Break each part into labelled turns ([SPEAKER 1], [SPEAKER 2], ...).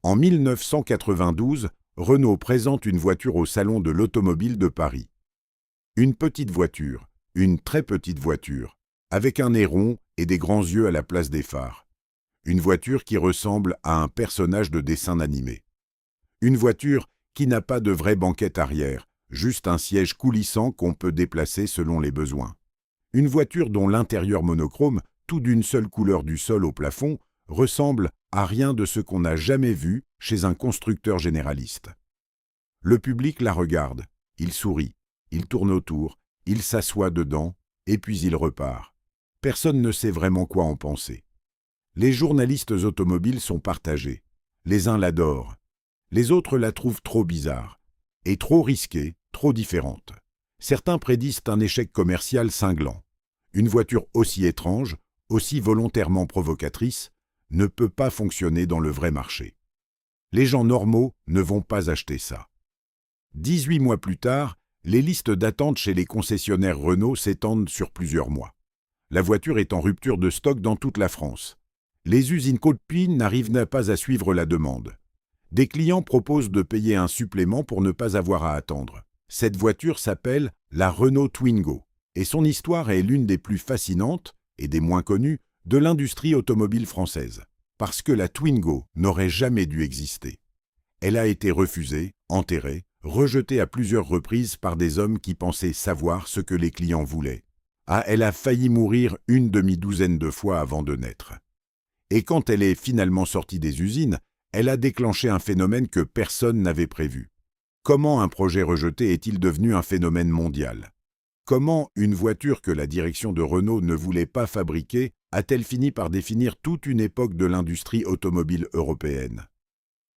[SPEAKER 1] En 1992, Renault présente une voiture au Salon de l'Automobile de Paris. Une petite voiture, une très petite voiture, avec un nez rond et des grands yeux à la place des phares. Une voiture qui ressemble à un personnage de dessin animé. Une voiture qui n'a pas de vraie banquette arrière, juste un siège coulissant qu'on peut déplacer selon les besoins. Une voiture dont l'intérieur monochrome, tout d'une seule couleur du sol au plafond, ressemble à rien de ce qu'on n'a jamais vu chez un constructeur généraliste. Le public la regarde, il sourit, il tourne autour, il s'assoit dedans, et puis il repart. Personne ne sait vraiment quoi en penser. Les journalistes automobiles sont partagés. Les uns l'adorent. Les autres la trouvent trop bizarre. Et trop risquée, trop différente. Certains prédisent un échec commercial cinglant. Une voiture aussi étrange, aussi volontairement provocatrice, ne peut pas fonctionner dans le vrai marché. Les gens normaux ne vont pas acheter ça. 18 mois plus tard, les listes d'attente chez les concessionnaires Renault s'étendent sur plusieurs mois. La voiture est en rupture de stock dans toute la France. Les usines Coppi n'arrivent pas à suivre la demande. Des clients proposent de payer un supplément pour ne pas avoir à attendre. Cette voiture s'appelle la Renault Twingo, et son histoire est l'une des plus fascinantes, et des moins connues, de l'industrie automobile française. Parce que la Twingo n'aurait jamais dû exister. Elle a été refusée, enterrée, rejetée à plusieurs reprises par des hommes qui pensaient savoir ce que les clients voulaient. Ah, elle a failli mourir une demi-douzaine de fois avant de naître. Et quand elle est finalement sortie des usines, elle a déclenché un phénomène que personne n'avait prévu. Comment un projet rejeté est-il devenu un phénomène mondial ? Comment une voiture que la direction de Renault ne voulait pas fabriquer a-t-elle fini par définir toute une époque de l'industrie automobile européenne ?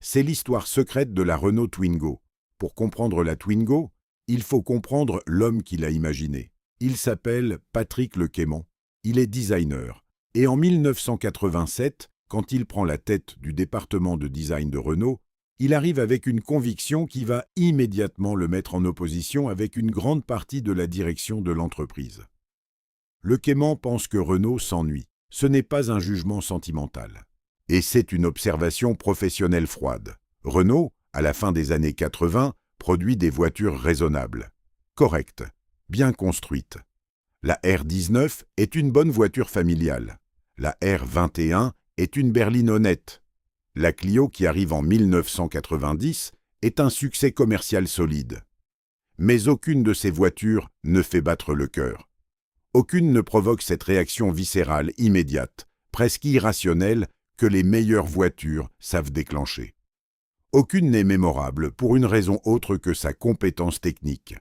[SPEAKER 1] C'est l'histoire secrète de la Renault Twingo. Pour comprendre la Twingo, il faut comprendre l'homme qui l'a imaginée. Il s'appelle Patrick Lequément. Il est designer. Et en 1987, quand il prend la tête du département de design de Renault, il arrive avec une conviction qui va immédiatement le mettre en opposition avec une grande partie de la direction de l'entreprise. Lequément pense que Renault s'ennuie. Ce n'est pas un jugement sentimental. Et c'est une observation professionnelle froide. Renault, à la fin des années 80, produit des voitures raisonnables, correctes, bien construites. La R19 est une bonne voiture familiale. La R21 est une berline honnête. La Clio, qui arrive en 1990, est un succès commercial solide. Mais aucune de ces voitures ne fait battre le cœur. Aucune ne provoque cette réaction viscérale, immédiate, presque irrationnelle, que les meilleures voitures savent déclencher. Aucune n'est mémorable pour une raison autre que sa compétence technique.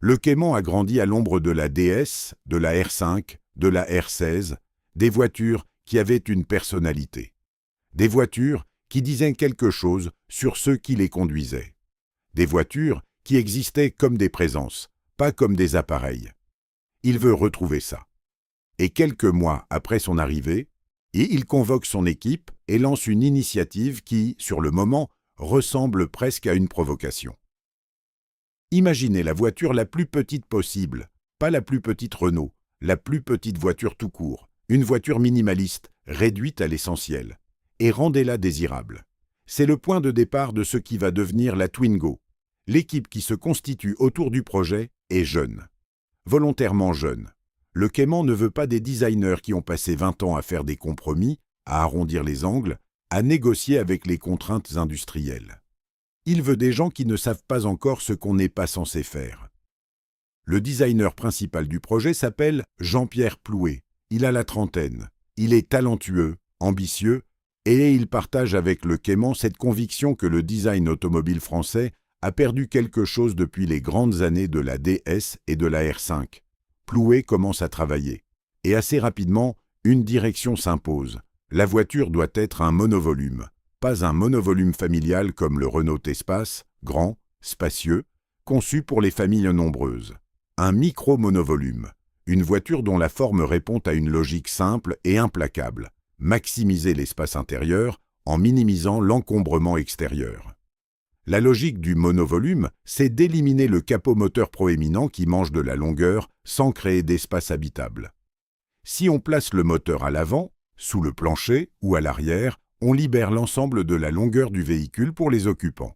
[SPEAKER 1] Lequément a grandi à l'ombre de la DS, de la R5, de la R16, des voitures qui avaient une personnalité. Des voitures qui disaient quelque chose sur ceux qui les conduisaient. Des voitures qui existaient comme des présences, pas comme des appareils. Il veut retrouver ça. Et quelques mois après son arrivée, il convoque son équipe et lance une initiative qui, sur le moment, ressemble presque à une provocation. Imaginez la voiture la plus petite possible, pas la plus petite Renault, la plus petite voiture tout court, une voiture minimaliste, réduite à l'essentiel, et rendez-la désirable. C'est le point de départ de ce qui va devenir la Twingo. L'équipe qui se constitue autour du projet est jeune. Volontairement jeune. Lequément ne veut pas des designers qui ont passé 20 ans à faire des compromis, à arrondir les angles, à négocier avec les contraintes industrielles. Il veut des gens qui ne savent pas encore ce qu'on n'est pas censé faire. Le designer principal du projet s'appelle Jean-Pierre Plouet. Il a la trentaine. Il est talentueux, ambitieux, et il partage avec Lequément cette conviction que le design automobile français a perdu quelque chose depuis les grandes années de la DS et de la R5. Plouet commence à travailler. Et assez rapidement, une direction s'impose. La voiture doit être un monovolume. Pas un monovolume familial comme le Renault Espace, grand, spacieux, conçu pour les familles nombreuses. Un micro-monovolume. Une voiture dont la forme répond à une logique simple et implacable. Maximiser l'espace intérieur en minimisant l'encombrement extérieur. La logique du monovolume, c'est d'éliminer le capot moteur proéminent qui mange de la longueur sans créer d'espace habitable. Si on place le moteur à l'avant, sous le plancher ou à l'arrière, On libère l'ensemble de la longueur du véhicule pour les occupants.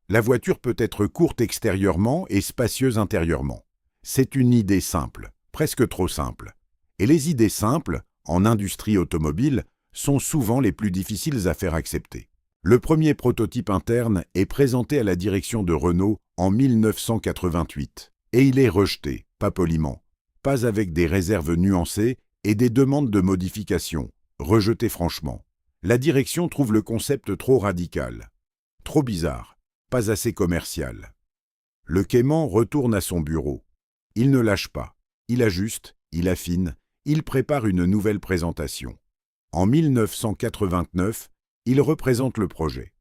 [SPEAKER 1] La voiture peut être courte extérieurement et spacieuse intérieurement. C'est une idée simple, presque trop simple. Et les idées simples, en industrie automobile, sont souvent les plus difficiles à faire accepter. Le premier prototype interne est présenté à la direction de Renault en 1988, et il est rejeté, pas poliment, pas avec des réserves nuancées et des demandes de modification, rejeté franchement. La direction trouve le concept trop radical, trop bizarre, pas assez commercial. Le Cayman retourne à son bureau. Il ne lâche pas, il ajuste, il affine, il prépare une nouvelle présentation. En 1989, il représente le projet.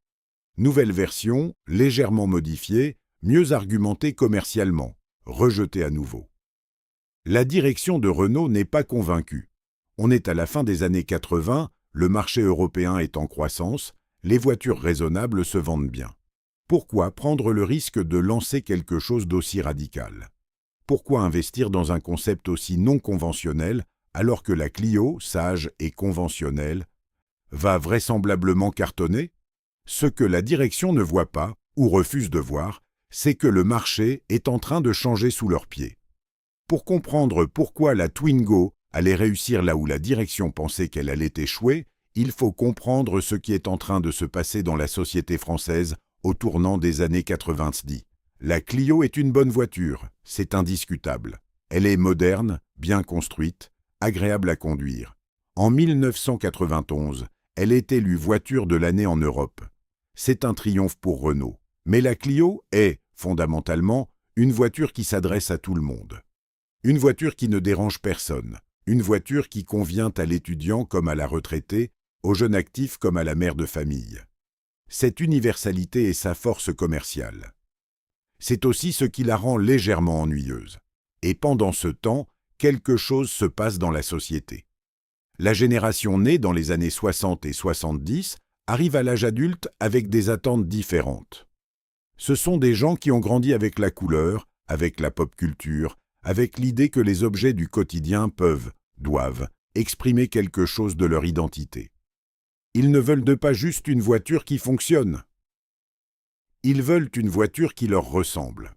[SPEAKER 1] Nouvelle version, légèrement modifiée, mieux argumentée commercialement, rejetée à nouveau. La direction de Renault n'est pas convaincue. On est à la fin des années 80, le marché européen est en croissance, les voitures raisonnables se vendent bien. Pourquoi prendre le risque de lancer quelque chose d'aussi radical? Pourquoi investir dans un concept aussi non conventionnel alors que la Clio, sage et conventionnelle, va vraisemblablement cartonner? Ce que la direction ne voit pas, ou refuse de voir, c'est que le marché est en train de changer sous leurs pieds. Pour comprendre pourquoi la Twingo allait réussir là où la direction pensait qu'elle allait échouer, il faut comprendre ce qui est en train de se passer dans la société française au tournant des années 90. La Clio est une bonne voiture, c'est indiscutable. Elle est moderne, bien construite, agréable à conduire. En 1991, elle est élue voiture de l'année en Europe. C'est un triomphe pour Renault. Mais la Clio est, fondamentalement, une voiture qui s'adresse à tout le monde. Une voiture qui ne dérange personne. Une voiture qui convient à l'étudiant comme à la retraitée, au jeune actif comme à la mère de famille. Cette universalité est sa force commerciale. C'est aussi ce qui la rend légèrement ennuyeuse. Et pendant ce temps, quelque chose se passe dans la société. La génération née dans les années 60 et 70 arrive à l'âge adulte avec des attentes différentes. Ce sont des gens qui ont grandi avec la couleur, avec la pop culture, avec l'idée que les objets du quotidien peuvent, doivent, exprimer quelque chose de leur identité. Ils ne veulent pas juste une voiture qui fonctionne. Ils veulent une voiture qui leur ressemble.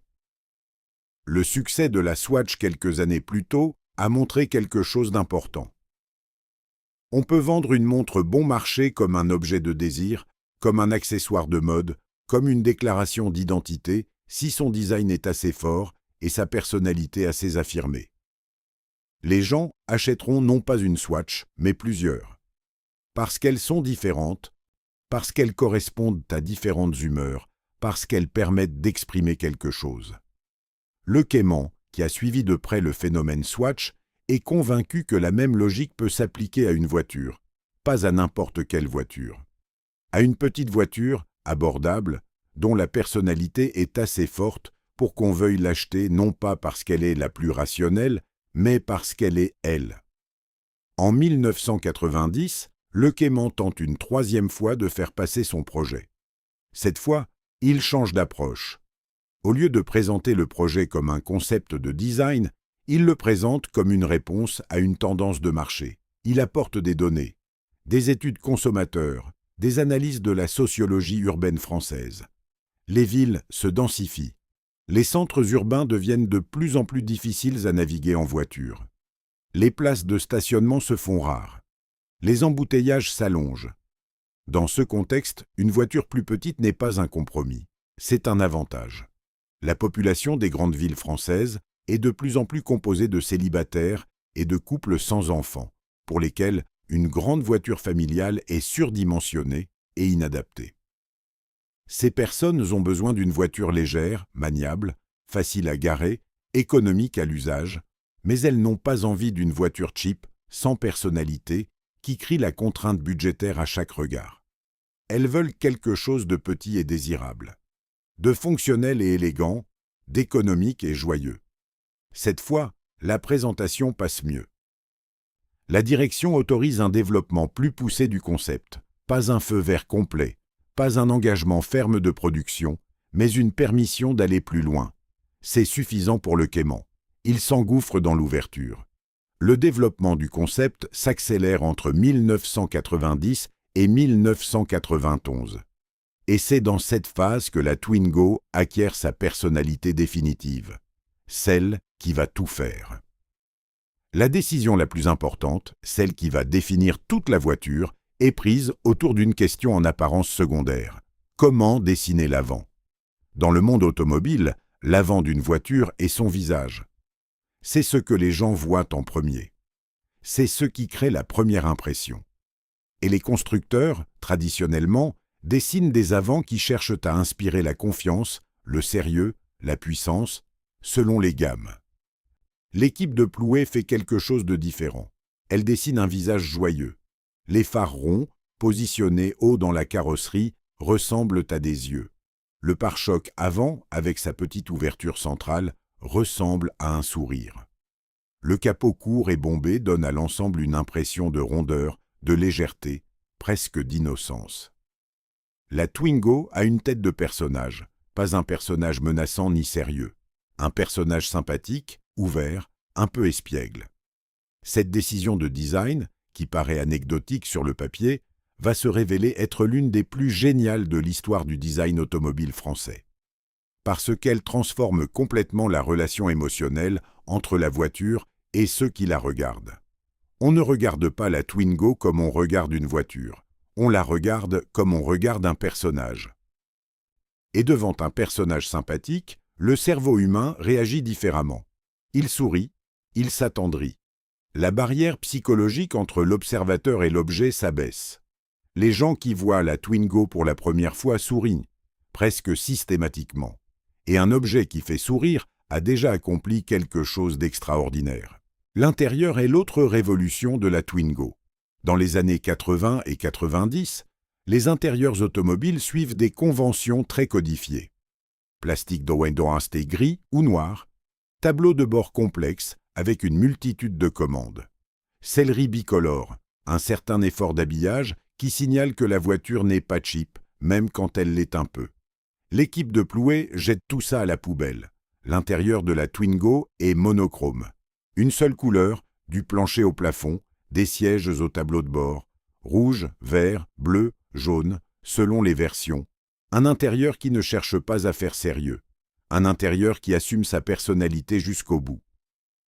[SPEAKER 1] Le succès de la Swatch quelques années plus tôt a montré quelque chose d'important. On peut vendre une montre bon marché comme un objet de désir, comme un accessoire de mode, comme une déclaration d'identité, si son design est assez fort et sa personnalité assez affirmée. Les gens achèteront non pas une Swatch, mais plusieurs. Parce qu'elles sont différentes, parce qu'elles correspondent à différentes humeurs, parce qu'elles permettent d'exprimer quelque chose. Le Cayman, qui a suivi de près le phénomène Swatch, est convaincu que la même logique peut s'appliquer à une voiture, pas à n'importe quelle voiture. À une petite voiture, abordable, dont la personnalité est assez forte pour qu'on veuille l'acheter non pas parce qu'elle est la plus rationnelle, mais parce qu'elle est elle. En 1990, le Cayman tente une troisième fois de faire passer son projet. Cette fois, il change d'approche. Au lieu de présenter le projet comme un concept de design, il le présente comme une réponse à une tendance de marché. Il apporte des données, des études consommateurs, des analyses de la sociologie urbaine française. Les villes se densifient. Les centres urbains deviennent de plus en plus difficiles à naviguer en voiture. Les places de stationnement se font rares. Les embouteillages s'allongent. Dans ce contexte, une voiture plus petite n'est pas un compromis, c'est un avantage. La population des grandes villes françaises est de plus en plus composée de célibataires et de couples sans enfants, pour lesquels une grande voiture familiale est surdimensionnée et inadaptée. Ces personnes ont besoin d'une voiture légère, maniable, facile à garer, économique à l'usage, mais elles n'ont pas envie d'une voiture cheap, sans personnalité, qui crie la contrainte budgétaire à chaque regard. Elles veulent quelque chose de petit et désirable, de fonctionnel et élégant, d'économique et joyeux. Cette fois, la présentation passe mieux. La direction autorise un développement plus poussé du concept, pas un feu vert complet, pas un engagement ferme de production, mais une permission d'aller plus loin. C'est suffisant pour le Cayman. Il s'engouffre dans l'ouverture. Le développement du concept s'accélère entre 1990 et 1991. Et c'est dans cette phase que la Twingo acquiert sa personnalité définitive, celle qui va tout faire. La décision la plus importante, celle qui va définir toute la voiture, est prise autour d'une question en apparence secondaire. Comment dessiner l'avant? Dans le monde automobile, l'avant d'une voiture est son visage. C'est ce que les gens voient en premier. C'est ce qui crée la première impression. Et les constructeurs, traditionnellement, dessinent des avants qui cherchent à inspirer la confiance, le sérieux, la puissance, selon les gammes. L'équipe de Plouet fait quelque chose de différent. Elle dessine un visage joyeux. Les phares ronds, positionnés haut dans la carrosserie, ressemblent à des yeux. Le pare-choc avant, avec sa petite ouverture centrale, ressemble à un sourire. Le capot court et bombé donne à l'ensemble une impression de rondeur, de légèreté, presque d'innocence. La Twingo a une tête de personnage, pas un personnage menaçant ni sérieux. Un personnage sympathique, ouvert, un peu espiègle. Cette décision de design, qui paraît anecdotique sur le papier, va se révéler être l'une des plus géniales de l'histoire du design automobile français. Parce qu'elle transforme complètement la relation émotionnelle entre la voiture et ceux qui la regardent. On ne regarde pas la Twingo comme on regarde une voiture. On la regarde comme on regarde un personnage. Et devant un personnage sympathique, le cerveau humain réagit différemment. Il sourit, il s'attendrit. La barrière psychologique entre l'observateur et l'objet s'abaisse. Les gens qui voient la Twingo pour la première fois sourient, presque systématiquement. Et un objet qui fait sourire a déjà accompli quelque chose d'extraordinaire. L'intérieur est l'autre révolution de la Twingo. Dans les années 80 et 90, les intérieurs automobiles suivent des conventions très codifiées. Plastique de gris ou noir, tableau de bord complexe avec une multitude de commandes. Sellerie bicolore, un certain effort d'habillage qui signale que la voiture n'est pas cheap, même quand elle l'est un peu. L'équipe de Plouet jette tout ça à la poubelle. L'intérieur de la Twingo est monochrome. Une seule couleur, du plancher au plafond, des sièges au tableau de bord, rouge, vert, bleu, jaune, selon les versions. Un intérieur qui ne cherche pas à faire sérieux. Un intérieur qui assume sa personnalité jusqu'au bout.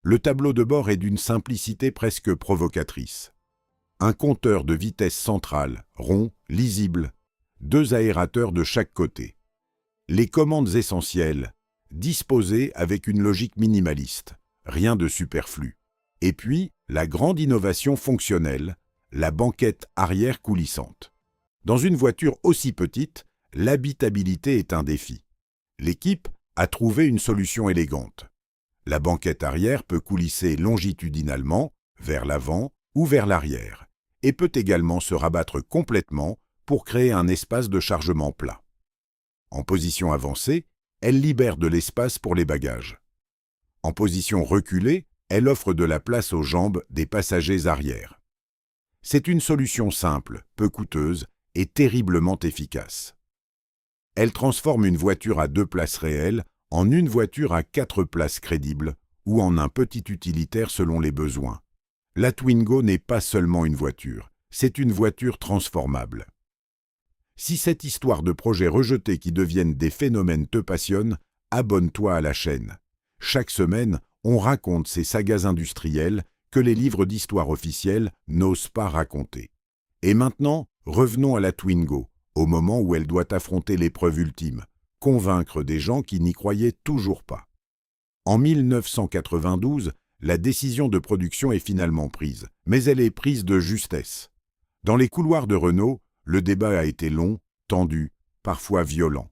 [SPEAKER 1] Le tableau de bord est d'une simplicité presque provocatrice. Un compteur de vitesse centrale, rond, lisible. 2 aérateurs de chaque côté. Les commandes essentielles, disposées avec une logique minimaliste. Rien de superflu. Et puis, la grande innovation fonctionnelle, la banquette arrière coulissante. Dans une voiture aussi petite, l'habitabilité est un défi. L'équipe a trouvé une solution élégante. La banquette arrière peut coulisser longitudinalement, vers l'avant ou vers l'arrière, et peut également se rabattre complètement pour créer un espace de chargement plat. En position avancée, elle libère de l'espace pour les bagages. En position reculée, elle offre de la place aux jambes des passagers arrière. C'est une solution simple, peu coûteuse et terriblement efficace. Elle transforme une voiture à 2 places réelles en une voiture à 4 places crédibles ou en un petit utilitaire selon les besoins. La Twingo n'est pas seulement une voiture, c'est une voiture transformable. Si cette histoire de projets rejetés qui deviennent des phénomènes te passionne, abonne-toi à la chaîne. Chaque semaine, on raconte ces sagas industrielles que les livres d'histoire officiels n'osent pas raconter. Et maintenant, revenons à la Twingo, au moment où elle doit affronter l'épreuve ultime, convaincre des gens qui n'y croyaient toujours pas. En 1992, la décision de production est finalement prise, mais elle est prise de justesse. Dans les couloirs de Renault, le débat a été long, tendu, parfois violent.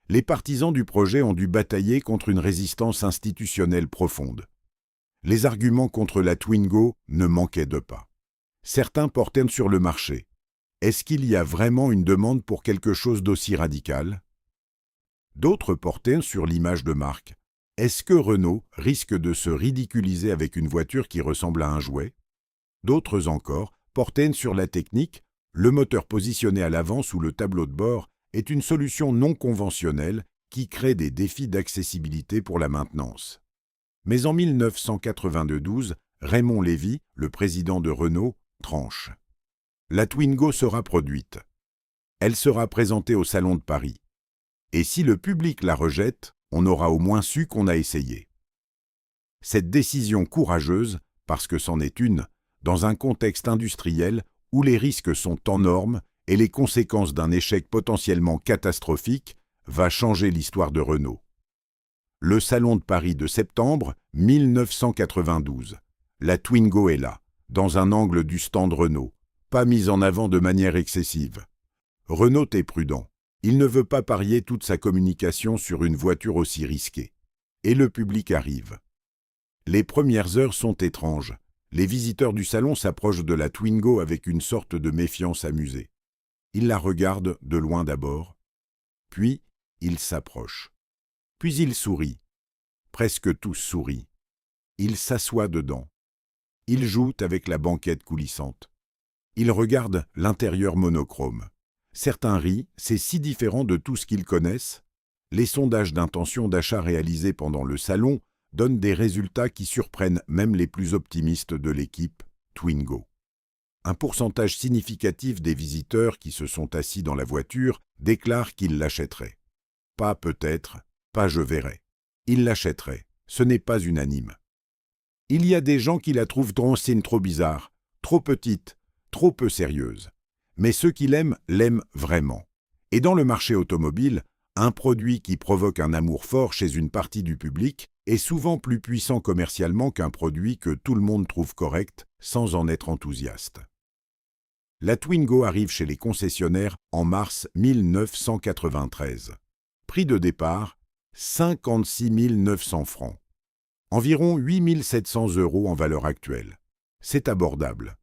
[SPEAKER 1] Les partisans du projet ont dû batailler contre une résistance institutionnelle profonde. Les arguments contre la Twingo ne manquaient de pas. Certains portaient sur le marché. Est-ce qu'il y a vraiment une demande pour quelque chose d'aussi radical? D'autres portaient sur l'image de marque. Est-ce que Renault risque de se ridiculiser avec une voiture qui ressemble à un jouet? D'autres encore portaient sur la technique. Le moteur positionné à l'avant sous le tableau de bord est une solution non conventionnelle qui crée des défis d'accessibilité pour la maintenance. Mais en 1992, Raymond Lévy, le président de Renault, tranche. la Twingo sera produite. Elle sera présentée au Salon de Paris. Et si le public la rejette, on aura au moins su qu'on a essayé. Cette décision courageuse, parce que c'en est une, dans un contexte industriel où les risques sont énormes et les conséquences d'un échec potentiellement catastrophique, va changer l'histoire de Renault. Le Salon de Paris de septembre 1992. La Twingo est là, dans un angle du stand Renault, pas mise en avant de manière excessive. Renault est prudent. Il ne veut pas parier toute sa communication sur une voiture aussi risquée. Et le public arrive. Les premières heures sont étranges. Les visiteurs du salon s'approchent de la Twingo avec une sorte de méfiance amusée. Ils la regardent de loin d'abord, puis ils s'approchent. Puis ils sourient. Presque tous sourient. Ils s'assoient dedans. Ils jouent avec la banquette coulissante. Ils regardent l'intérieur monochrome. Certains rient, c'est si différent de tout ce qu'ils connaissent. Les sondages d'intention d'achat réalisés pendant le salon donnent des résultats qui surprennent même les plus optimistes de l'équipe Twingo. Un pourcentage significatif des visiteurs qui se sont assis dans la voiture déclarent qu'ils l'achèteraient. Pas peut-être, pas je verrai. Ils l'achèteraient, ce n'est pas unanime. Il y a des gens qui la trouvent trop bizarre, trop petite, trop peu sérieuse. Mais ceux qui l'aiment vraiment. Et dans le marché automobile, un produit qui provoque un amour fort chez une partie du public est souvent plus puissant commercialement qu'un produit que tout le monde trouve correct sans en être enthousiaste. La Twingo arrive chez les concessionnaires en mars 1993. Prix de départ, 56 900 francs. Environ 8 700 € en valeur actuelle. C'est abordable.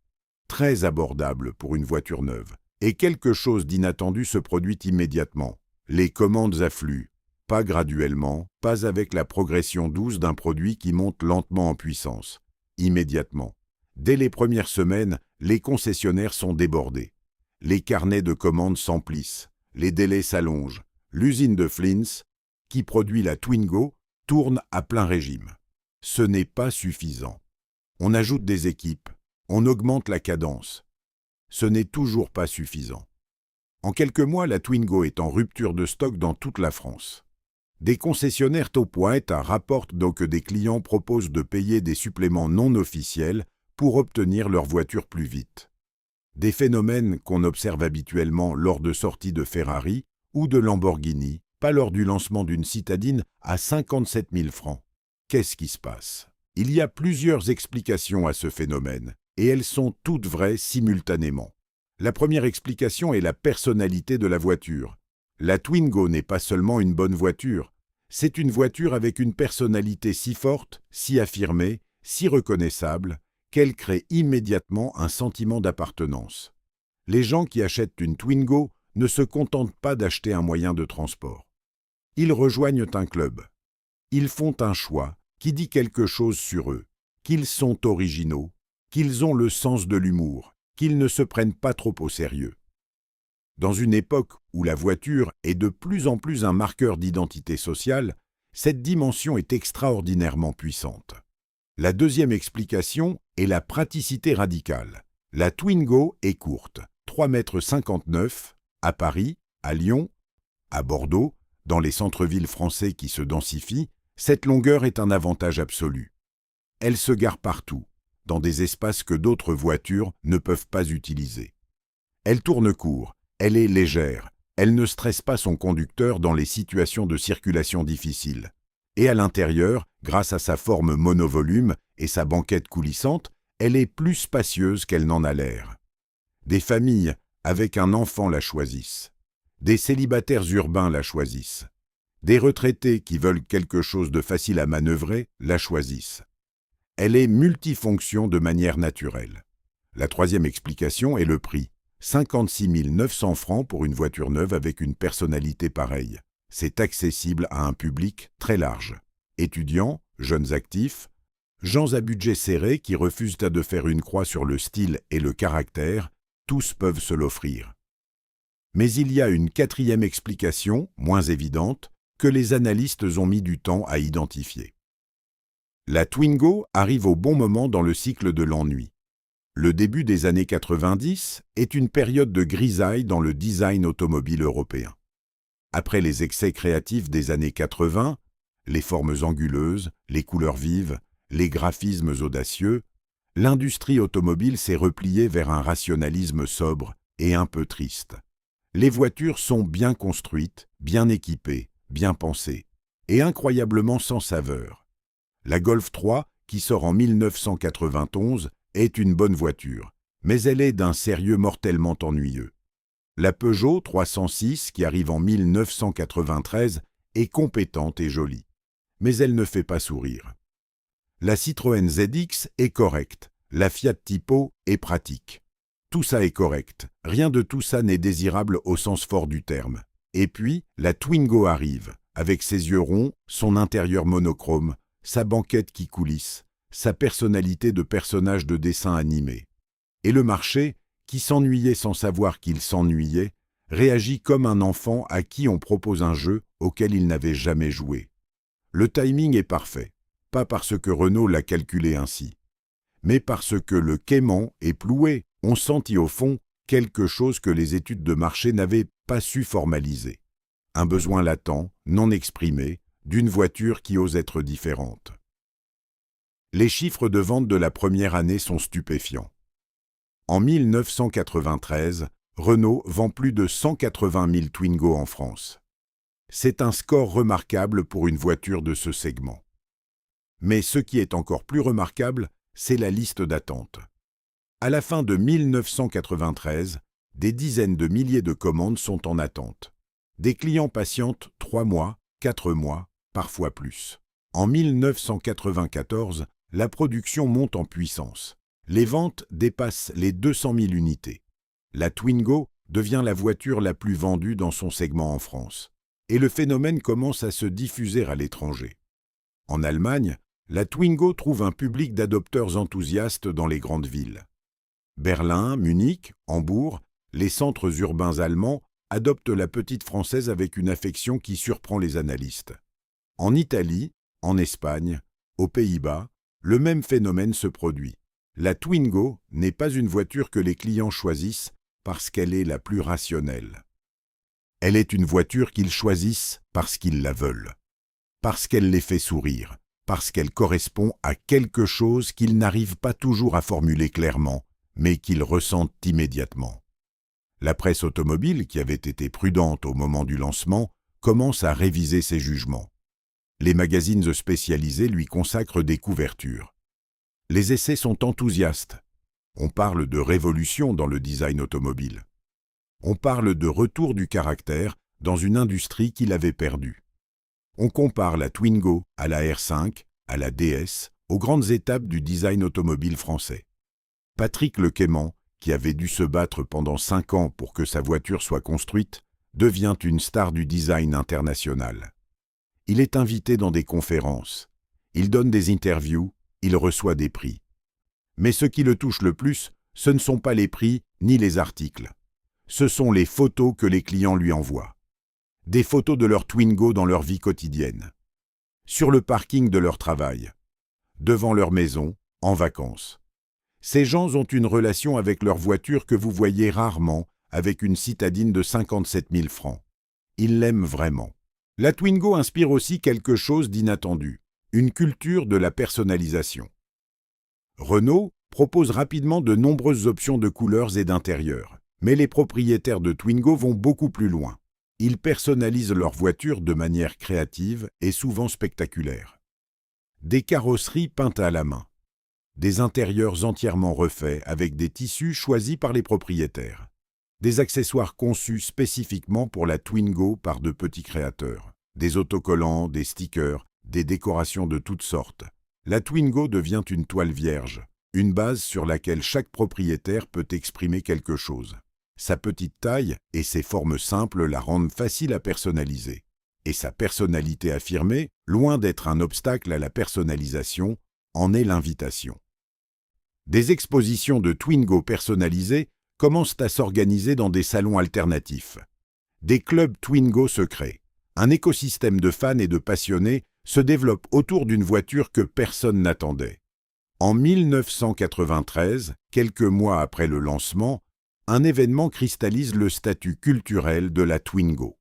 [SPEAKER 1] Très abordable pour une voiture neuve. Et quelque chose d'inattendu se produit immédiatement. Les commandes affluent. Pas graduellement, pas avec la progression douce d'un produit qui monte lentement en puissance. Immédiatement. Dès les premières semaines, les concessionnaires sont débordés. Les carnets de commandes s'emplissent. Les délais s'allongent. L'usine de Flins, qui produit la Twingo, tourne à plein régime. Ce n'est pas suffisant. On ajoute des équipes. On augmente la cadence. Ce n'est toujours pas suffisant. En quelques mois, la Twingo est en rupture de stock dans toute la France. Des concessionnaires Top-White rapportent donc que des clients proposent de payer des suppléments non officiels pour obtenir leur voiture plus vite. Des phénomènes qu'on observe habituellement lors de sorties de Ferrari ou de Lamborghini, pas lors du lancement d'une citadine à 57 000 francs. Qu'est-ce qui se passe? Il y a plusieurs explications à ce phénomène, et elles sont toutes vraies simultanément. La première explication est la personnalité de la voiture. La Twingo n'est pas seulement une bonne voiture, c'est une voiture avec une personnalité si forte, si affirmée, si reconnaissable, qu'elle crée immédiatement un sentiment d'appartenance. Les gens qui achètent une Twingo ne se contentent pas d'acheter un moyen de transport. Ils rejoignent un club. Ils font un choix qui dit quelque chose sur eux, qu'ils sont originaux, qu'ils ont le sens de l'humour, qu'ils ne se prennent pas trop au sérieux. Dans une époque où la voiture est de plus en plus un marqueur d'identité sociale, cette dimension est extraordinairement puissante. La deuxième explication est la praticité radicale. La Twingo est courte, 3,59 m, à Paris, à Lyon, à Bordeaux, dans les centres-villes français qui se densifient, cette longueur est un avantage absolu. Elle se gare partout, dans des espaces que d'autres voitures ne peuvent pas utiliser. Elle tourne court, elle est légère, elle ne stresse pas son conducteur dans les situations de circulation difficiles. Et à l'intérieur, grâce à sa forme monovolume et sa banquette coulissante, elle est plus spacieuse qu'elle n'en a l'air. Des familles avec un enfant la choisissent. Des célibataires urbains la choisissent. Des retraités qui veulent quelque chose de facile à manœuvrer la choisissent. Elle est multifonction de manière naturelle. La troisième explication est le prix. 56 900 francs pour une voiture neuve avec une personnalité pareille. C'est accessible à un public très large. Étudiants, jeunes actifs, gens à budget serré qui refusent de faire une croix sur le style et le caractère, tous peuvent se l'offrir. Mais il y a une quatrième explication, moins évidente, que les analystes ont mis du temps à identifier. La Twingo arrive au bon moment dans le cycle de l'ennui. Le début des années 90 est une période de grisaille dans le design automobile européen. Après les excès créatifs des années 80, les formes anguleuses, les couleurs vives, les graphismes audacieux, l'industrie automobile s'est repliée vers un rationalisme sobre et un peu triste. Les voitures sont bien construites, bien équipées, bien pensées, et incroyablement sans saveur. La Golf 3, qui sort en 1991, est une bonne voiture, mais elle est d'un sérieux mortellement ennuyeux. La Peugeot 306, qui arrive en 1993, est compétente et jolie, mais elle ne fait pas sourire. La Citroën ZX est correcte, la Fiat Tipo est pratique. Tout ça est correct, rien de tout ça n'est désirable au sens fort du terme. Et puis, la Twingo arrive, avec ses yeux ronds, son intérieur monochrome, sa banquette qui coulisse, sa personnalité de personnage de dessin animé. Et le marché, qui s'ennuyait sans savoir qu'il s'ennuyait, réagit comme un enfant à qui on propose un jeu auquel il n'avait jamais joué. Le timing est parfait, pas parce que Renault l'a calculé ainsi, mais parce que le Cayman et Plouet ont senti au fond quelque chose que les études de marché n'avaient pas su formaliser. Un besoin latent, non exprimé, d'une voiture qui ose être différente. Les chiffres de vente de la première année sont stupéfiants. En 1993, Renault vend plus de 180 000 Twingo en France. C'est un score remarquable pour une voiture de ce segment. Mais ce qui est encore plus remarquable, c'est la liste d'attente. À la fin de 1993, des dizaines de milliers de commandes sont en attente. Des clients patientent 3 mois, 4 mois, parfois plus. En 1994, la production monte en puissance. Les ventes dépassent les 200 000 unités. La Twingo devient la voiture la plus vendue dans son segment en France. Et le phénomène commence à se diffuser à l'étranger. En Allemagne, la Twingo trouve un public d'adopteurs enthousiastes dans les grandes villes. Berlin, Munich, Hambourg, les centres urbains allemands adoptent la petite française avec une affection qui surprend les analystes. En Italie, en Espagne, aux Pays-Bas, le même phénomène se produit. La Twingo n'est pas une voiture que les clients choisissent parce qu'elle est la plus rationnelle. Elle est une voiture qu'ils choisissent parce qu'ils la veulent, parce qu'elle les fait sourire, parce qu'elle correspond à quelque chose qu'ils n'arrivent pas toujours à formuler clairement, mais qu'ils ressentent immédiatement. La presse automobile, qui avait été prudente au moment du lancement, commence à réviser ses jugements. Les magazines spécialisés lui consacrent des couvertures. Les essais sont enthousiastes. On parle de révolution dans le design automobile. On parle de retour du caractère dans une industrie qui l'avait perdu. On compare la Twingo à la R5, à la DS, aux grandes étapes du design automobile français. Patrick Le Cayman, qui avait dû se battre pendant 5 ans pour que sa voiture soit construite, devient une star du design international. Il est invité dans des conférences, il donne des interviews, il reçoit des prix. Mais ce qui le touche le plus, ce ne sont pas les prix ni les articles. Ce sont les photos que les clients lui envoient. Des photos de leur Twingo dans leur vie quotidienne. Sur le parking de leur travail. Devant leur maison, en vacances. Ces gens ont une relation avec leur voiture que vous voyez rarement avec une citadine de 57 000 francs. Ils l'aiment vraiment. La Twingo inspire aussi quelque chose d'inattendu, une culture de la personnalisation. Renault propose rapidement de nombreuses options de couleurs et d'intérieur, mais les propriétaires de Twingo vont beaucoup plus loin. Ils personnalisent leur voiture de manière créative et souvent spectaculaire. Des carrosseries peintes à la main. Des intérieurs entièrement refaits avec des tissus choisis par les propriétaires. Des accessoires conçus spécifiquement pour la Twingo par de petits créateurs. Des autocollants, des stickers, des décorations de toutes sortes. La Twingo devient une toile vierge, une base sur laquelle chaque propriétaire peut exprimer quelque chose. Sa petite taille et ses formes simples la rendent facile à personnaliser. Et sa personnalité affirmée, loin d'être un obstacle à la personnalisation, en est l'invitation. Des expositions de Twingo personnalisées commencent à s'organiser dans des salons alternatifs. Des clubs Twingo se créent. Un écosystème de fans et de passionnés se développe autour d'une voiture que personne n'attendait. En 1993, quelques mois après le lancement, un événement cristallise le statut culturel de la Twingo.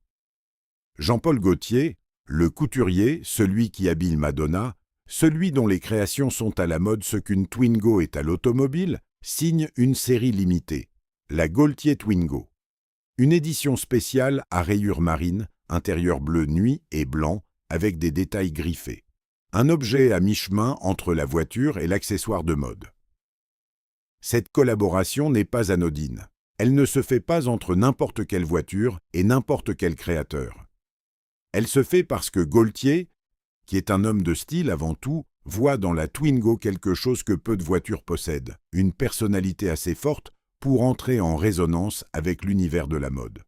[SPEAKER 1] Jean-Paul Gaultier, le couturier, celui qui habille Madonna, celui dont les créations sont à la mode ce qu'une Twingo est à l'automobile, signe une série limitée, la Gaultier Twingo. Une édition spéciale à rayures marines, intérieur bleu nuit et blanc, avec des détails griffés. Un objet à mi-chemin entre la voiture et l'accessoire de mode. Cette collaboration n'est pas anodine. Elle ne se fait pas entre n'importe quelle voiture et n'importe quel créateur. Elle se fait parce que Gaultier, qui est un homme de style avant tout, voit dans la Twingo quelque chose que peu de voitures possèdent, une personnalité assez forte pour entrer en résonance avec l'univers de la mode.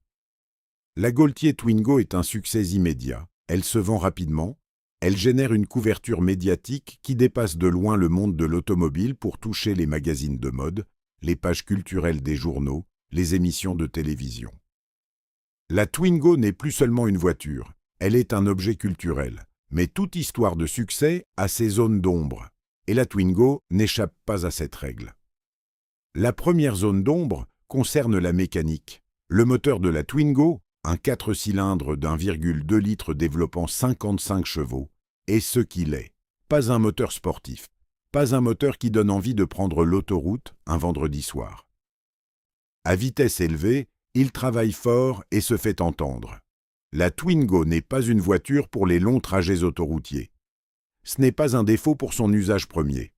[SPEAKER 1] La Gaultier Twingo est un succès immédiat, elle se vend rapidement, elle génère une couverture médiatique qui dépasse de loin le monde de l'automobile pour toucher les magazines de mode, les pages culturelles des journaux, les émissions de télévision. La Twingo n'est plus seulement une voiture, elle est un objet culturel. Mais toute histoire de succès a ses zones d'ombre, et la Twingo n'échappe pas à cette règle. La première zone d'ombre concerne la mécanique. Le moteur de la Twingo, un 4 cylindres d'1,2 litre développant 55 chevaux, est ce qu'il est. Pas un moteur sportif, pas un moteur qui donne envie de prendre l'autoroute un vendredi soir. À vitesse élevée, il travaille fort et se fait entendre. La Twingo n'est pas une voiture pour les longs trajets autoroutiers. Ce n'est pas un défaut pour son usage premier.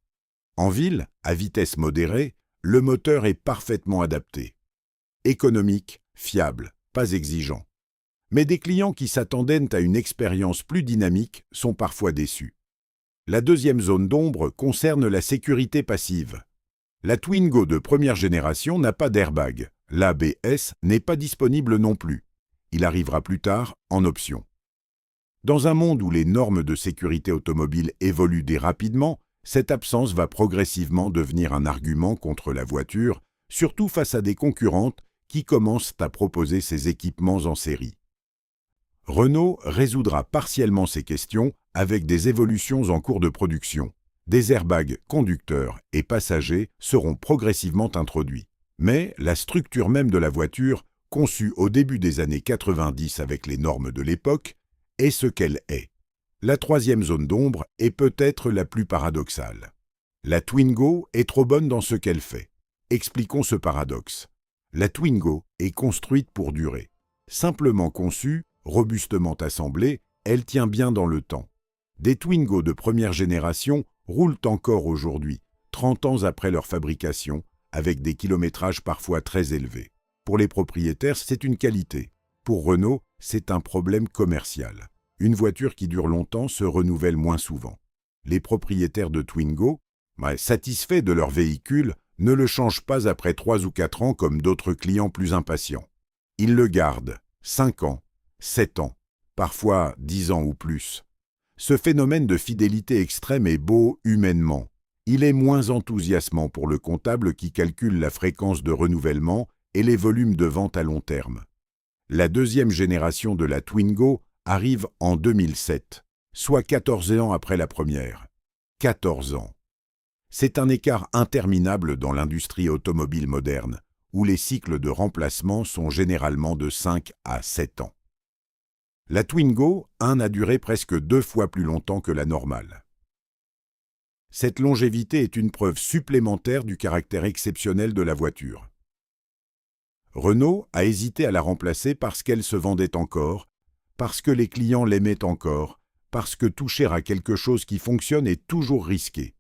[SPEAKER 1] En ville, à vitesse modérée, le moteur est parfaitement adapté. Économique, fiable, pas exigeant. Mais des clients qui s'attendaient à une expérience plus dynamique sont parfois déçus. La deuxième zone d'ombre concerne la sécurité passive. La Twingo de première génération n'a pas d'airbag. L'ABS n'est pas disponible non plus. Il arrivera plus tard en option. Dans un monde où les normes de sécurité automobile évoluent rapidement, cette absence va progressivement devenir un argument contre la voiture, surtout face à des concurrentes qui commencent à proposer ces équipements en série. Renault résoudra partiellement ces questions avec des évolutions en cours de production. Des airbags conducteurs et passagers seront progressivement introduits. Mais la structure même de la voiture, conçue au début des années 90 avec les normes de l'époque, est ce qu'elle est. La troisième zone d'ombre est peut-être la plus paradoxale. La Twingo est trop bonne dans ce qu'elle fait. Expliquons ce paradoxe. La Twingo est construite pour durer. Simplement conçue, robustement assemblée, elle tient bien dans le temps. Des Twingo de première génération roulent encore aujourd'hui, 30 ans après leur fabrication, avec des kilométrages parfois très élevés. Pour les propriétaires, c'est une qualité. Pour Renault, c'est un problème commercial. Une voiture qui dure longtemps se renouvelle moins souvent. Les propriétaires de Twingo, satisfaits de leur véhicule, ne le changent pas après 3 ou 4 ans comme d'autres clients plus impatients. Ils le gardent 5 ans, 7 ans, parfois 10 ans ou plus. Ce phénomène de fidélité extrême est beau humainement. Il est moins enthousiasmant pour le comptable qui calcule la fréquence de renouvellement et les volumes de vente à long terme. La deuxième génération de la Twingo arrive en 2007, soit 14 ans après la première. 14 ans. C'est un écart interminable dans l'industrie automobile moderne, où les cycles de remplacement sont généralement de 5 à 7 ans. La Twingo a duré presque 2 fois plus longtemps que la normale. Cette longévité est une preuve supplémentaire du caractère exceptionnel de la voiture. Renault a hésité à la remplacer parce qu'elle se vendait encore, parce que les clients l'aimaient encore, parce que toucher à quelque chose qui fonctionne est toujours risqué.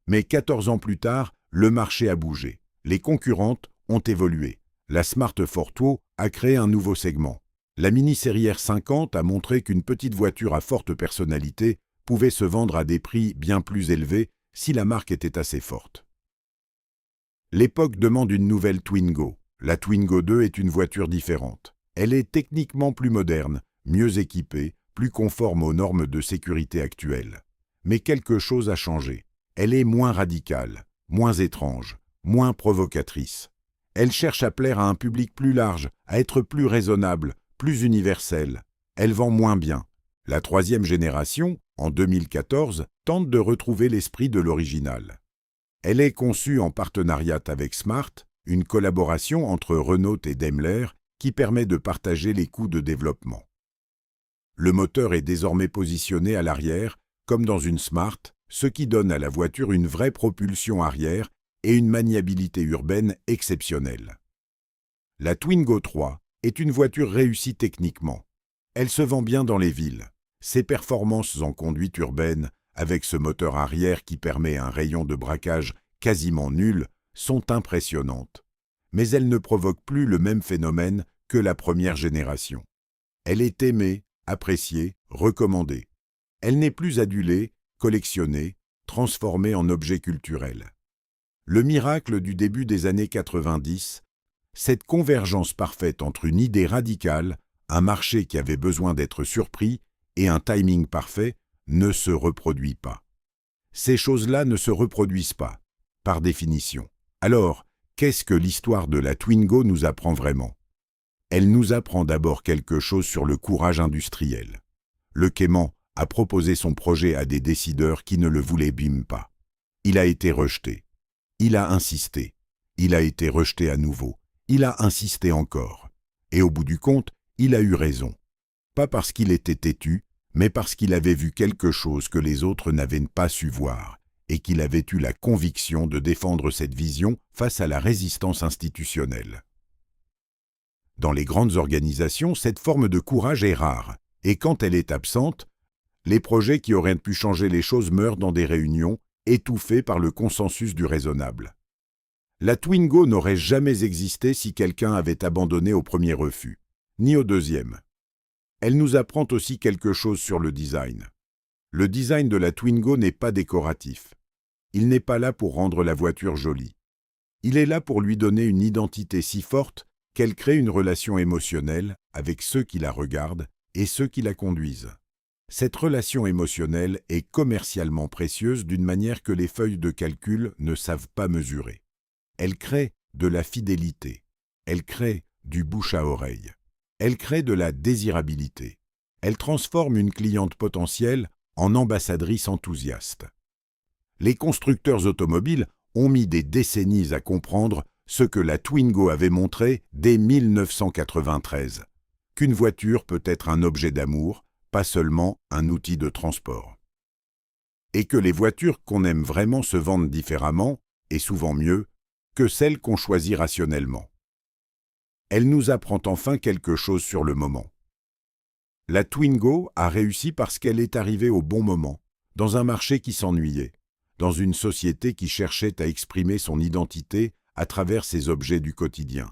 [SPEAKER 1] Mais 14 ans plus tard, le marché a bougé. Les concurrentes ont évolué. La Smart Fortwo a créé un nouveau segment. La Mini Série R50 a montré qu'une petite voiture à forte personnalité pouvait se vendre à des prix bien plus élevés si la marque était assez forte. L'époque demande une nouvelle Twingo. La Twingo 2 est une voiture différente. Elle est techniquement plus moderne, mieux équipée, plus conforme aux normes de sécurité actuelles. Mais quelque chose a changé. Elle est moins radicale, moins étrange, moins provocatrice. Elle cherche à plaire à un public plus large, à être plus raisonnable, plus universelle. Elle vend moins bien. La troisième génération, en 2014, tente de retrouver l'esprit de l'original. Elle est conçue en partenariat avec Smart, une collaboration entre Renault et Daimler qui permet de partager les coûts de développement. Le moteur est désormais positionné à l'arrière, comme dans une Smart, ce qui donne à la voiture une vraie propulsion arrière et une maniabilité urbaine exceptionnelle. La Twingo 3 est une voiture réussie techniquement. Elle se vend bien dans les villes. Ses performances en conduite urbaine, avec ce moteur arrière qui permet un rayon de braquage quasiment nul, sont impressionnantes. Mais elle ne provoque plus le même phénomène que la première génération. Elle est aimée, appréciée, recommandée. Elle n'est plus adulée, collectionnée, transformée en objet culturel. Le miracle du début des années 90, cette convergence parfaite entre une idée radicale, un marché qui avait besoin d'être surpris et un timing parfait, ne se reproduit pas. Ces choses-là ne se reproduisent pas, par définition. Alors, qu'est-ce que l'histoire de la Twingo nous apprend vraiment? Elle nous apprend d'abord quelque chose sur le courage industriel. Le Cayman a proposé son projet à des décideurs qui ne le voulaient bim pas. Il a été rejeté. Il a insisté. Il a été rejeté à nouveau. Il a insisté encore. Et au bout du compte, il a eu raison. Pas parce qu'il était têtu, mais parce qu'il avait vu quelque chose que les autres n'avaient pas su voir, et qu'il avait eu la conviction de défendre cette vision face à la résistance institutionnelle. Dans les grandes organisations, cette forme de courage est rare, et quand elle est absente, les projets qui auraient pu changer les choses meurent dans des réunions, étouffés par le consensus du raisonnable. La Twingo n'aurait jamais existé si quelqu'un avait abandonné au premier refus, ni au deuxième. Elle nous apprend aussi quelque chose sur le design. Le design de la Twingo n'est pas décoratif. Il n'est pas là pour rendre la voiture jolie. Il est là pour lui donner une identité si forte qu'elle crée une relation émotionnelle avec ceux qui la regardent et ceux qui la conduisent. Cette relation émotionnelle est commercialement précieuse d'une manière que les feuilles de calcul ne savent pas mesurer. Elle crée de la fidélité. Elle crée du bouche à oreille. Elle crée de la désirabilité. Elle transforme une cliente potentielle en ambassadrice enthousiaste. Les constructeurs automobiles ont mis des décennies à comprendre ce que la Twingo avait montré dès 1993, qu'une voiture peut être un objet d'amour, pas seulement un outil de transport. Et que les voitures qu'on aime vraiment se vendent différemment, et souvent mieux, que celles qu'on choisit rationnellement. Elle nous apprend enfin quelque chose sur le moment. La Twingo a réussi parce qu'elle est arrivée au bon moment, dans un marché qui s'ennuyait, dans une société qui cherchait à exprimer son identité à travers ses objets du quotidien,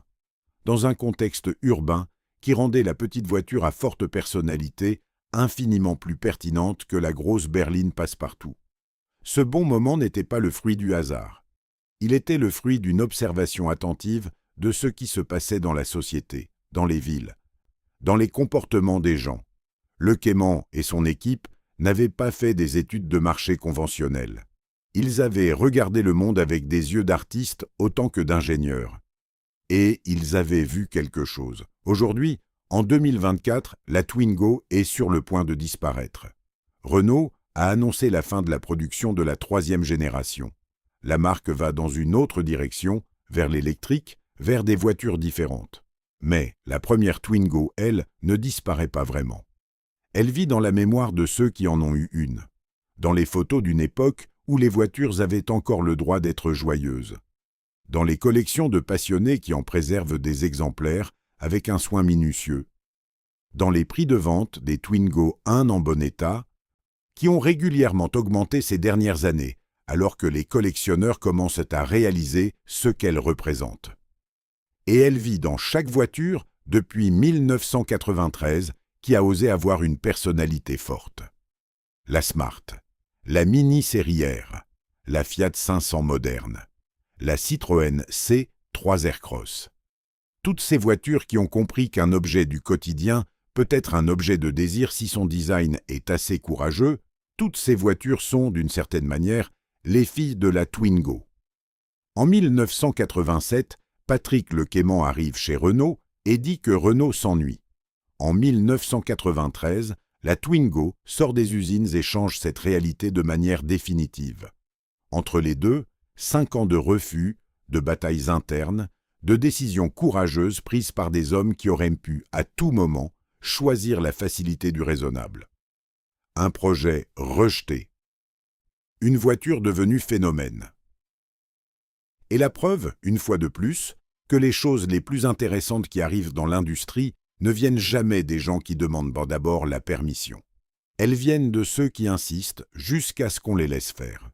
[SPEAKER 1] dans un contexte urbain qui rendait la petite voiture à forte personnalité infiniment plus pertinente que la grosse berline passe-partout. Ce bon moment n'était pas le fruit du hasard. Il était le fruit d'une observation attentive de ce qui se passait dans la société, dans les villes, dans les comportements des gens. Le Cayman et son équipe n'avaient pas fait des études de marché conventionnelles. Ils avaient regardé le monde avec des yeux d'artistes autant que d'ingénieurs. Et ils avaient vu quelque chose. Aujourd'hui, en 2024, la Twingo est sur le point de disparaître. Renault a annoncé la fin de la production de la 3e génération. La marque va dans une autre direction, vers l'électrique, vers des voitures différentes. Mais la première Twingo, elle, ne disparaît pas vraiment. Elle vit dans la mémoire de ceux qui en ont eu une, dans les photos d'une époque où les voitures avaient encore le droit d'être joyeuses, dans les collections de passionnés qui en préservent des exemplaires avec un soin minutieux, dans les prix de vente des Twingo 1 en bon état, qui ont régulièrement augmenté ces dernières années, alors que les collectionneurs commencent à réaliser ce qu'elles représentent. Et elle vit dans chaque voiture depuis 1993 qui a osé avoir une personnalité forte. La Smart, la Mini Série R, la Fiat 500 moderne, la Citroën C3 Aircross. Toutes ces voitures qui ont compris qu'un objet du quotidien peut être un objet de désir si son design est assez courageux, toutes ces voitures sont, d'une certaine manière, les filles de la Twingo. En 1987, Patrick Le Cayman arrive chez Renault et dit que Renault s'ennuie. En 1993, la Twingo sort des usines et change cette réalité de manière définitive. Entre les deux, 5 ans de refus, de batailles internes, de décisions courageuses prises par des hommes qui auraient pu, à tout moment, choisir la facilité du raisonnable. Un projet rejeté. Une voiture devenue phénomène. Et la preuve, une fois de plus, que les choses les plus intéressantes qui arrivent dans l'industrie ne viennent jamais des gens qui demandent d'abord la permission. Elles viennent de ceux qui insistent jusqu'à ce qu'on les laisse faire.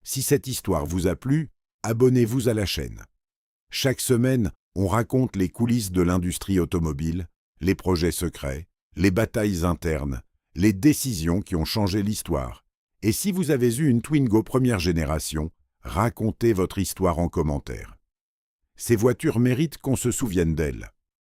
[SPEAKER 1] Si cette histoire vous a plu, abonnez-vous à la chaîne. Chaque semaine, on raconte les coulisses de l'industrie automobile, les projets secrets, les batailles internes, les décisions qui ont changé l'histoire. Et si vous avez eu une Twingo première génération, racontez votre histoire en commentaire. Ces voitures méritent qu'on se souvienne d'elles.